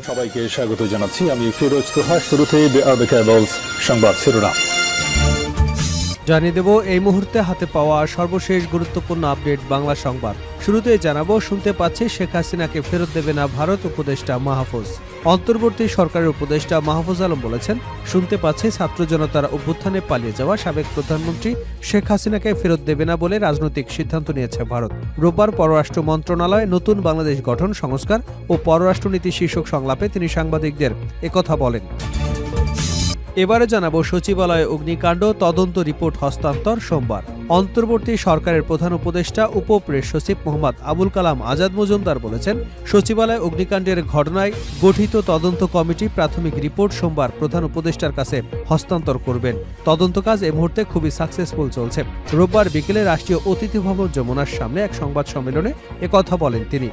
সবাইকে স্বাগত জানাচ্ছি। আমি ফিরোজ তোহা। শুরুতেই সংবাদ শিরোনাম জানিয়ে দেব এই মুহূর্তে হাতে পাওয়া সর্বশেষ গুরুত্বপূর্ণ আপডেট বাংলা সংবাদ। শুরুতেই জানাবো, শুনতে পাচ্ছি শেখ হাসিনাকে ফেরত দেবে না ভারত, উপদেষ্টা মাহফুজ। অন্তর্বর্তী সরকারের উপদেষ্টা মাহফুজ আলম বলেছেন, শুনতে পাচ্ছি ছাত্র জনতার অভ্যুত্থানে পালিয়ে যাওয়া সাবেক প্রধানমন্ত্রী শেখ হাসিনাকে ফেরত দেবে না বলে রাজনৈতিক সিদ্ধান্ত নিয়েছে ভারত। রোববার পররাষ্ট্র মন্ত্রণালয়ে নতুন বাংলাদেশ গঠন, সংস্কার ও পররাষ্ট্রনীতি শীর্ষক সংলাপে তিনি সাংবাদিকদের একথা বলেন। এবারে জানাবো, সচিবালয়ে অগ্নিকাণ্ড, তদন্ত রিপোর্ট হস্তান্তর সোমবার। অন্তর্বর্তী সরকারের প্রধান উপদেষ্টা উপপ্রেস সচিব মোহাম্মদ আবুল কালাম আজাদ মজুমদার বলেছেন, সচিবালয় অগ্নিকাণ্ডের ঘটনায় গঠিত তদন্ত কমিটি প্রাথমিক রিপোর্ট সোমবার প্রধান উপদেষ্টার কাছে হস্তান্তর করবেন। তদন্ত কাজ এই মুহূর্তে খুবই সাকসেসফুল চলছে। রোববার বিকেলে রাষ্ট্রীয় অতিথি ভবন যমুনার সামনে এক সংবাদ সম্মেলনে একথা বলেন তিনি।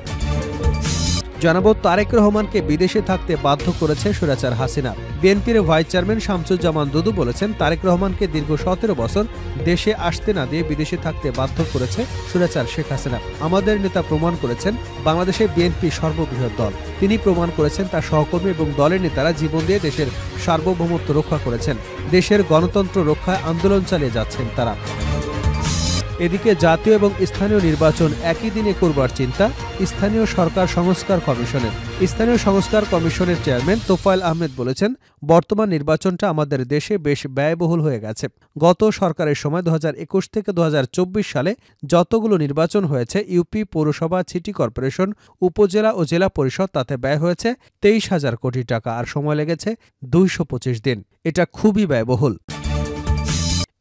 জানাবো, তারেক রহমানকে বিদেশে থাকতে বাধ্য করেছে স্বৈরাচার হাসিনা। বিএনপির ভাইস চেয়ারম্যান শামসুজ্জামান দুদু বলেছেন, তারেক রহমানকে দীর্ঘ 17 বছর দেশে আসতে না দিয়ে বিদেশে থাকতে বাধ্য করেছে স্বৈরাচার শেখ হাসিনা। আমাদের নেতা প্রমাণ করেছেন বাংলাদেশে বিএনপি সর্ববৃহৎ দল। তিনি প্রমাণ করেছেন তার সহকর্মী এবং দলের নেতারা জীবন দিয়ে দেশের সার্বভৌমত্ব রক্ষা করেছেন। দেশের গণতন্ত্র রক্ষায় আন্দোলন চালিয়ে যাচ্ছেন তারা। এদিকে জাতীয় এবং স্থানীয় নির্বাচন একই দিনে করবার চিন্তা স্থানীয় সরকার সংস্কার কমিশনের। স্থানীয় সংস্কার কমিশনের চেয়ারম্যান তোফায়েল আহমেদ বলেছেন, বর্তমান নির্বাচনটা আমাদের দেশে বেশ ব্যয়বহুল হয়ে গেছে। গত সরকারের সময় 2021 থেকে 2024 সালে যতগুলো নির্বাচন হয়েছে, ইউপি, পৌরসভা, সিটি কর্পোরেশন, উপজেলা ও জেলা পরিষদ, তাতে ব্যয় হয়েছে 23,000 কোটি টাকা, আর সময় লেগেছে 225 দিন। এটা খুবই ব্যয়বহুল।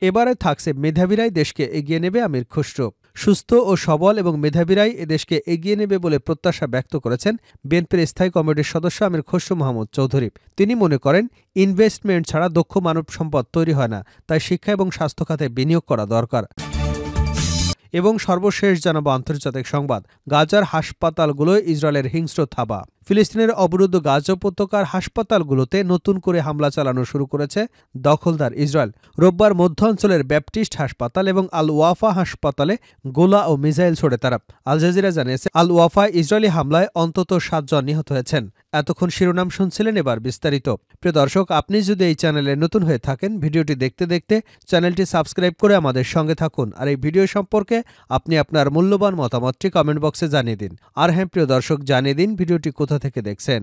এবারে থাকছে, মেধাবীরাই দেশকে এগিয়ে নেবে আমির খুসরো। সুস্থ ও সবল এবং মেধাবীরাই এদেশকে এগিয়ে নেবে বলে প্রত্যাশা ব্যক্ত করেছেন বিএনপির স্থায়ী কমিটির সদস্য আমির খসরু মাহমুদ চৌধুরী। তিনি মনে করেন, ইনভেস্টমেন্ট ছাড়া দক্ষ মানব সম্পদ তৈরি হয় না, তাই শিক্ষা এবং স্বাস্থ্য খাতে বিনিয়োগ করা দরকার। এবং সর্বশেষ জানাবো আন্তর্জাতিক সংবাদ। গাজার হাসপাতালগুলোয় ইসরায়েলের হিংস্র থাবা। ফিলিস্তিনের অবরুদ্ধ গাজা উপত্যকার হাসপাতালগুলোতে নতুন করে হামলা চালানো শুরু করেছে দখলদার ইসরায়েল। রোববার মধ্যাঞ্চলের ব্যাপটিস্ট হাসপাতাল এবং আল ওয়াফা হাসপাতালে গোলা ও মিসাইল ছোড়ে তারা। আল জাজিরা জানিয়েছে, আল ওয়াফায় ইসরায়েলি হামলায় অন্তত 7 জন নিহত হয়েছেন। এতক্ষণ শিরোনাম শুনছিলেন, এবার বিস্তারিত। প্রিয় দর্শক, আপনি যদি এই চ্যানেলে নতুন হয়ে থাকেন, ভিডিওটি দেখতে দেখতে চ্যানেলটি সাবস্ক্রাইব করে আমাদের সঙ্গে থাকুন। আর এই ভিডিও সম্পর্কে আপনি আপনার মূল্যবান মতামতটি কমেন্ট বক্সে জানিয়ে দিন। আর হ্যাঁ প্রিয় দর্শক, জানিয়ে দিন ভিডিওটি কোথা থেকে দেখছেন।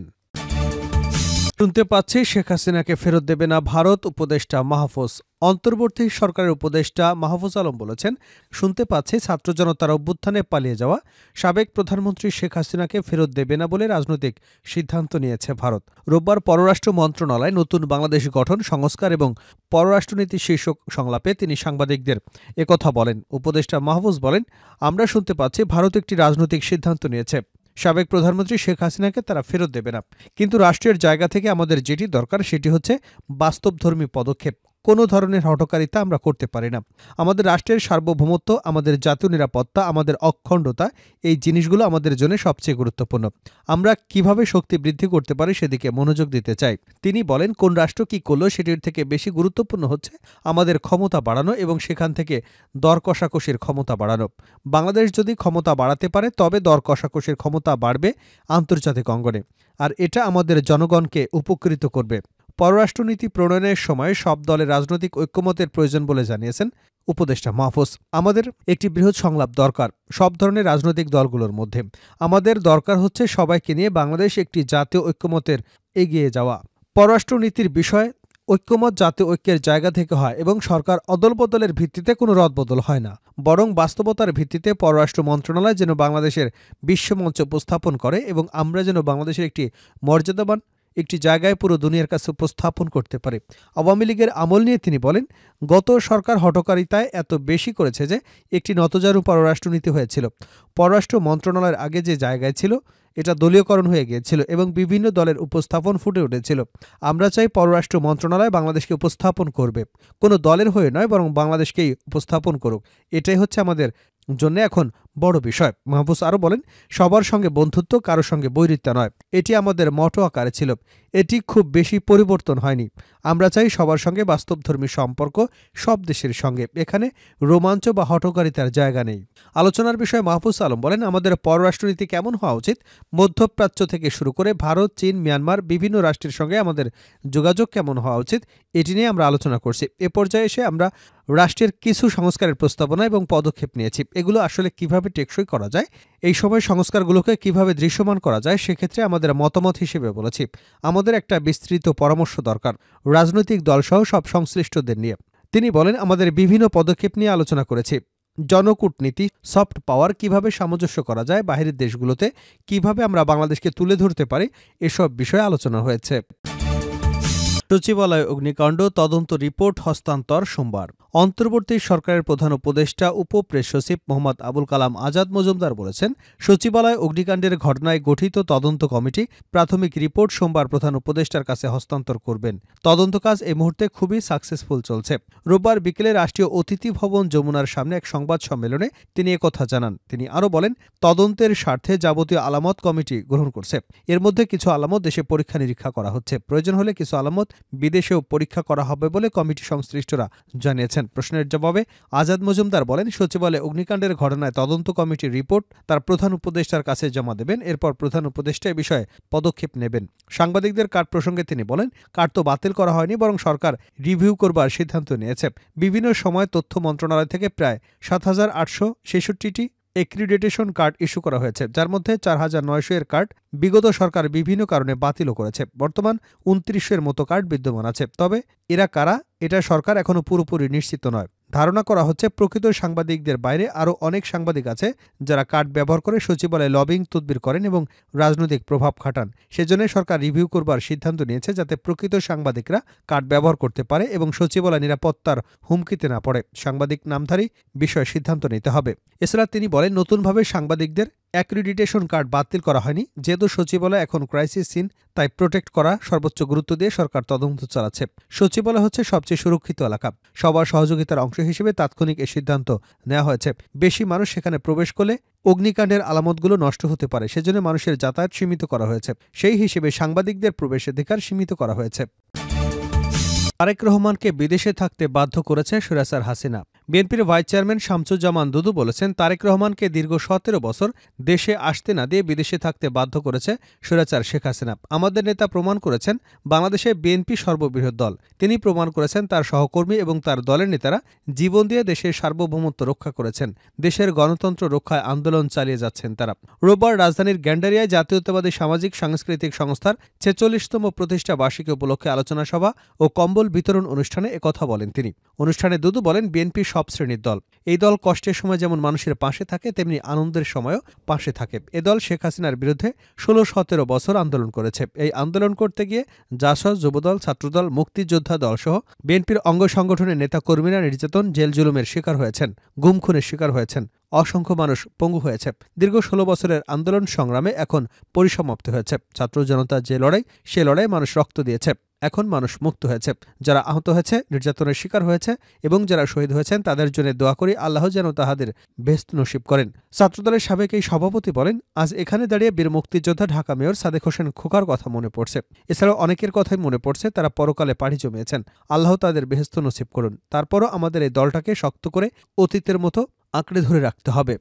শুনতে পাচ্ছি শেখ হাসিনাকে ফেরত দেবে না ভারত, উপদেষ্টা মাহফুজ। অন্তর্বর্তী সরকারের উপদেষ্টা মাহফুজ আলম বলেছেন, শুনতে পাচ্ছি ছাত্র জনতার অভ্যুত্থানে পালিয়ে যাওয়া সাবেক প্রধানমন্ত্রী শেখ হাসিনাকে ফেরত দেবে না বলে রাজনৈতিক সিদ্ধান্ত নিয়েছে ভারত। রোববার পররাষ্ট্র মন্ত্রণালয়ে নতুন বাংলাদেশ গঠন, সংস্কার এবং পররাষ্ট্রনীতি শীর্ষক সংলাপে তিনি সাংবাদিকদের একথা বলেন। উপদেষ্টা মাহফুজ বলেন, আমরা শুনতে পাচ্ছি ভারত একটি রাজনৈতিক সিদ্ধান্ত নিয়েছে। সাবেক প্রধানমন্ত্রী শেখ হাসিনাকে তারা ফেরত দেবে না। কিন্তু রাষ্ট্রের জায়গা থেকে আমাদের যেটি দরকার সেটি হচ্ছে বাস্তবধর্মী পদক্ষেপ। কোনো ধরনের হঠকারিতা আমরা করতে পারি না। আমাদের রাষ্ট্রের সার্বভৌমত্ব, আমাদের জাতীয় নিরাপত্তা, আমাদের অখণ্ডতা, এই জিনিসগুলো আমাদের জন্য সবচেয়ে গুরুত্বপূর্ণ। আমরা কিভাবে শক্তি বৃদ্ধি করতে পারি সেদিকে মনোযোগ দিতে চাই। তিনি বলেন, কোন রাষ্ট্র কি করলো সেটির থেকে বেশি গুরুত্বপূর্ণ হচ্ছে আমাদের ক্ষমতা বাড়ানো এবং সেখান থেকে দর কষাকষির ক্ষমতা বাড়ানো। বাংলাদেশ যদি ক্ষমতা বাড়াতে পারে তবে দর কষাকষির ক্ষমতা বাড়বে আন্তর্জাতিক অঙ্গনে, আর এটা আমাদের জনগণকে উপকৃত করবে। পররাষ্ট্রনীতি প্রণয়নের সময় সব দলের রাজনৈতিক ঐক্যমতের প্রয়োজন বলে জানিয়েছেন উপদেষ্টা মাহফুজ। আমাদের একটি বৃহৎ সংলাপ দরকার সব ধরনের রাজনৈতিক দলগুলোর মধ্যে। আমাদের দরকার হচ্ছে সবাইকে নিয়ে বাংলাদেশ একটি জাতীয় ঐক্যমতের এগিয়ে যাওয়া। পররাষ্ট্রনীতির বিষয় ঐক্যমত জাতীয় ঐক্যের জায়গা থেকে হয় এবং সরকার অদলবদলের ভিত্তিতে কোনো রদবদল হয় না, বরং বাস্তবতার ভিত্তিতে পররাষ্ট্র মন্ত্রণালয় যেন বাংলাদেশের বিশ্বমঞ্চ উপস্থাপন করে এবং আমরা যেন বাংলাদেশের একটি মর্যাদাবান একটি জায়গায় পুরো দুনিয়ার কাছে উপস্থাপন করতে পারে। আওয়ামী লীগের আমল নিয়ে তিনি বলেন, গত সরকার হঠকারিতায় এত বেশি করেছে যে একটি নতজানু পররাষ্ট্রনীতি হয়েছিল। পররাষ্ট্র মন্ত্রণালয়ের আগে যে জায়গায় ছিল এটা দলীয়করণ হয়ে গিয়েছিল এবং বিভিন্ন দলের উপস্থাপন ফুটে উঠেছিল। আমরা চাই পররাষ্ট্র মন্ত্রণালয় বাংলাদেশকে উপস্থাপন করবে, কোনো দলের হয়ে নয় বরং বাংলাদেশকেই উপস্থাপন করুক। এটাই হচ্ছে আমাদের জন্য এখন বড় বিষয়। মাহফুজ আরও বলেন, সবার সঙ্গে বন্ধুত্ব, কারো সঙ্গে বৈরিতা নয়। এটি আমাদের মটো আকারে ছিল। এটি খুব বেশি পরিবর্তন হয়নি। আমরা চাই সবার সঙ্গে বাস্তবধর্মী সম্পর্ক, সব দেশের সঙ্গে। এখানে রোমাঞ্চ বা হঠকারিতার জায়গা নেই। আলোচনার বিষয়ে মাহফুজ আলম বলেন, আমাদের পররাষ্ট্রনীতি কেমন হওয়া উচিত, মধ্যপ্রাচ্য থেকে শুরু করে ভারত, চীন, মিয়ানমার বিভিন্ন রাষ্ট্রের সঙ্গে আমাদের যোগাযোগ কেমন হওয়া উচিত, এটি নিয়ে আমরা আলোচনা করছি। এ পর্যায়ে এসে আমরা রাষ্ট্রের কিছু সংস্কারের প্রস্তাবনা এবং পদক্ষেপ নিয়েছি। এগুলো আসলে কিভাবে টেকসই করা যায়, এই সময় সংস্কারগুলোকে কিভাবে দৃশ্যমান করা যায়, সেক্ষেত্রে আমাদের মতামত হিসেবে বলেছি আমাদের একটা বিস্তৃত পরামর্শ দরকার, রাজনৈতিক দলসহ সব সংশ্লিষ্টদের নিয়ে। তিনি বলেন, আমাদের বিভিন্ন পদক্ষেপ নিয়ে আলোচনা করেছি। জনকূটনীতি, সফট পাওয়ার কিভাবে সামঞ্জস্য করা যায়, বাহিরের দেশগুলোতে কিভাবে আমরা বাংলাদেশকে তুলে ধরতে পারি, এসব বিষয়ে আলোচনা হয়েছে। সচিবালয় অগ্নিকাণ্ড তদন্ত রিপোর্ট হস্তান্তর সোমবার। অন্তর্বর্তী সরকারের প্রধান উপদেষ্টা উপপ্রেস সচিব মোহাম্মদ আবুল কালাম আজাদ মজুমদার বলেছেন, সচিবালয় অগ্নিকাণ্ডের ঘটনায় গঠিত তদন্ত কমিটি প্রাথমিক রিপোর্ট সোমবার প্রধান উপদেষ্টার কাছে হস্তান্তর করবেন। তদন্ত কাজ এই মুহূর্তে খুবই সাকসেসফুল চলছে। রোববার বিকেলে রাষ্ট্রীয় অতিথি ভবন যমুনার সামনে এক সংবাদ সম্মেলনে তিনি একথা জানান। তিনি আরও বলেন, তদন্তের স্বার্থে যাবতীয় আলামত কমিটি গ্রহণ করছে। এর মধ্যে কিছু আলামত দেশে পরীক্ষা নিরীক্ষা করা হচ্ছে। প্রয়োজন হলে কিছু আলামত বিদেশেও পরীক্ষা করা হবে বলে কমিটি সংশ্লিষ্টরা জানিয়েছেন। প্রশ্নের জবাবে আজাদ মজুমদার বলেন, সচিবালয়ে অগ্নিকাণ্ডের ঘটনায় তদন্ত কমিটির রিপোর্ট তার প্রধান উপদেষ্টার কাছে জমা দেবেন। এরপর প্রধান উপদেষ্টা এ বিষয়ে পদক্ষেপ নেবেন। সাংবাদিকদের কার্ড প্রসঙ্গে তিনি বলেন, কার্ড তো বাতিল করা হয়নি, বরং সরকার রিভিউ করবার সিদ্ধান্ত নিয়েছে। বিভিন্ন সময় তথ্য মন্ত্রণালয় থেকে প্রায় ৭,৮৬৬টি এক্রিডিটেশন কার্ড ইস্যু করা হয়েছে, যার মধ্যে ৪,৯০০ এর কার্ড বিগত সরকার বিভিন্ন কারণে বাতিলও করেছে। বর্তমান ২৯০০ এর মতো কার্ড বিদ্যমান আছে। তবে এরা কারা, এটা সরকার এখনও পুরোপুরি নিশ্চিত নয়। ধারণা করা হচ্ছে প্রকৃত সাংবাদিকদের বাইরে আরও অনেক সাংবাদিক আছে যারা কার্ড ব্যবহার করে সচিবালয়ে লবিং তদবির করেন এবং রাজনৈতিক প্রভাব খাটান। সেজন্য সরকার রিভিউ করবার সিদ্ধান্ত নিয়েছে, যাতে প্রকৃত সাংবাদিকরা কার্ড ব্যবহার করতে পারে এবং সচিবালয় নিরাপত্তার হুমকিতে না পড়ে। সাংবাদিক নামধারী বিষয়ে সিদ্ধান্ত নিতে হবে। এছাড়া তিনি বলেন, নতুনভাবে সাংবাদিকদের অ্যাক্রিডিটেশন কার্ড বাতিল করা হয়নি। যেহেতু সচিবালয় এখন ক্রাইসিস সিন, তাই প্রোটেক্ট করা সর্বোচ্চ গুরুত্ব দিয়ে সরকার তদন্ত চালাচ্ছে। সচিবালয় হচ্ছে সবচেয়ে সুরক্ষিত এলাকা। সবার সহযোগিতার অংশ হিসেবে তাৎক্ষণিক এই সিদ্ধান্ত নেওয়া হয়েছে। বেশি মানুষ সেখানে প্রবেশ করলে অগ্নিকাণ্ডের আলামতগুলো নষ্ট হতে পারে, সেজন্য মানুষের যাতায়াত সীমিত করা হয়েছে। সেই হিসেবে সাংবাদিকদের প্রবেশাধিকার সীমিত করা হয়েছে। তারেক রহমানকে বিদেশে থাকতে বাধ্য করেছে স্বৈরাচার হাসিনা। বিএনপির ভাইস চেয়ারম্যান শামসুজ্জামান দুদু বলেছেন, তারেক রহমানকে দীর্ঘ ১৭ বছর দেশে আসতে না দিয়ে বিদেশে থাকতে বাধ্য করেছে স্বৈরাচার শেখ হাসিনা। আমাদের নেতা প্রমাণ করেছেন বাংলাদেশে বিএনপি সর্ববৃহৎ দল। তিনি প্রমাণ করেছেন তার সহকর্মী এবং তার দলের নেতারা জীবন দিয়ে দেশের সার্বভৌমত্ব রক্ষা করেছেন। দেশের গণতন্ত্র রক্ষায় আন্দোলন চালিয়ে যাচ্ছেন তারা। রোববার রাজধানীর গ্যান্ডারিয়ায় জাতীয়তাবাদী সামাজিক সাংস্কৃতিক সংস্থার ৪৬তম প্রতিষ্ঠা বার্ষিকী উপলক্ষে আলোচনা সভা ও কম্বল বিতরণ অনুষ্ঠানে একথা বলেন তিনি। অনুষ্ঠানে দুদু বলেন, বিএনপি সব শ্রেণীর দল। এই দল কষ্টের সময় যেমন মানুষের পাশে থাকে, তেমনি আনন্দের সময়ও পাশে থাকে। এ দল শেখ হাসিনার বিরুদ্ধে ১৬-১৭ বছর আন্দোলন করেছে। এই আন্দোলন করতে গিয়ে জাসদ, যুবদল, ছাত্রদল, মুক্তিযোদ্ধা দলসহ বিএনপির অঙ্গ সংগঠনের নেতাকর্মীরা নির্যাতন, জেল জুলুমের শিকার হয়েছেন, গুম খুনের শিকার হয়েছেন। অসংখ্য মানুষ পঙ্গু হয়েছে। দীর্ঘ ১৬ বছরের আন্দোলন সংগ্রামে এখন পরিসমাপ্তি হয়েছে। ছাত্র জনতার যে লড়াই, সে লড়াই মানুষ রক্ত দিয়েছে। এখন মানুষ মুক্ত হয়েছে। যারা আহত হয়েছে, নির্যাতনের শিকার হয়েছে এবং যারা শহীদ হয়েছেন, তাদের জন্য দোয়া করি আল্লাহ যেন তাহাদের বেহেশত নসিব করেন। ছাত্রদলের সাবেক এই সভাপতি বলেন, আজ এখানে দাঁড়িয়ে বীর মুক্তিযোদ্ধা ঢাকা মেয়র সাদেক হোসেন খোকার কথা মনে পড়ছে। এছাড়াও অনেকের কথাই মনে পড়ছে, তারা পরকালে পাড়ি জমিয়েছেন। আল্লাহ তাদের বেহেশত নসিব করুন। তারপরও আমাদের এই দলটাকে শক্ত করে অতীতের মতো আঁকড়ে ধরে রাখতে হবে।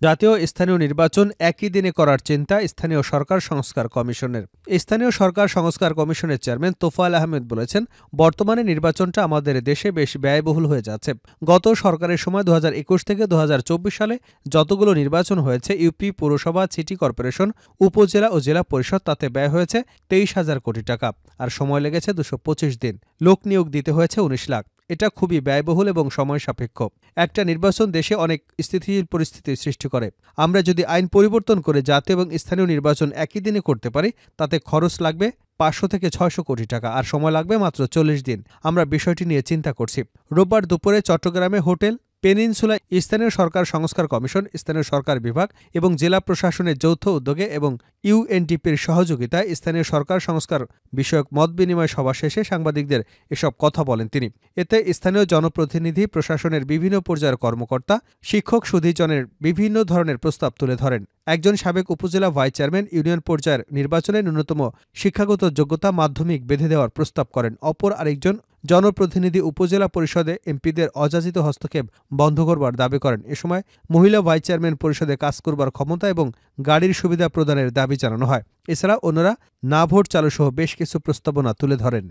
জাতীয় স্থানীয় নির্বাচন একই দিনে করার চিন্তা স্থানীয় সরকার সংস্কার কমিশনের। স্থানীয় সরকার সংস্কার কমিশনের চেয়ারম্যান তোফায়েল আহমেদ বলেছেন, বর্তমানে নির্বাচনটা আমাদের দেশে বেশ ব্যয়বহুল হয়ে যাচ্ছে। গত সরকারের সময় ২০২১ থেকে ২০২৪ সালে যতগুলো নির্বাচন হয়েছে, ইউপি, পৌরসভা, সিটি কর্পোরেশন, উপজেলা ও জেলা পরিষদ, তাতে ব্যয় হয়েছে ২৩,০০০ কোটি টাকা। আর সময় লেগেছে ২২৫ দিন। লোক নিয়োগ দিতে হয়েছে ১৯ লাখ। এটা খুবই ব্যয়বহুল এবং সময় সাপেক্ষ। একটা নির্বাচন দেশে অনেক স্থিতিশীল পরিস্থিতির সৃষ্টি করে। আমরা যদি আইন পরিবর্তন করে জাতীয় এবং স্থানীয় নির্বাচন একই দিনে করতে পারি, তাতে খরচ লাগবে ৫০০ থেকে ৬০০ কোটি টাকা, আর সময় লাগবে মাত্র ৪০ দিন। আমরা বিষয়টি নিয়ে চিন্তা করছি। রোববার দুপুরে চট্টগ্রামে হোটেল পেনিনসুলা স্থানীয় সরকার সংস্কার কমিশন, স্থানীয় সরকার বিভাগ এবং জেলা প্রশাসনের যৌথ উদ্যোগে এবং ইউএনডিপির সহযোগিতায় স্থানীয় সরকার সংস্কার বিষয়ক মতবিনিময় সভা শেষে সাংবাদিকদের এসব কথা বলেন তিনি। এতে স্থানীয় জনপ্রতিনিধি, প্রশাসনের বিভিন্ন পর্যায়ের কর্মকর্তা, শিক্ষক সুধীজনের বিভিন্ন ধরনের প্রস্তাব তুলে ধরেন। একজন সাবেক উপজেলা ভাইস চেয়ারম্যান ইউনিয়ন পর্যায়ের নির্বাচনে ন্যূনতম শিক্ষাগত যোগ্যতা মাধ্যমিক বেঁধে দেওয়ার প্রস্তাব করেন। অপর আরেকজন জনপ্রতিনিধি উপজেলা পরিষদে এমপিদের অযাচিত হস্তক্ষেপ বন্ধ করবার দাবি করেন। এ সময় মহিলা ভাইস চেয়ারম্যান পরিষদে কাজ করবার ক্ষমতা এবং গাড়ির সুবিধা প্রদানের দাবি জানানো হয়। এছাড়া অন্যরা না ভোট চালুসহ বেশ কিছু প্রস্তাবনা তুলে ধরেন।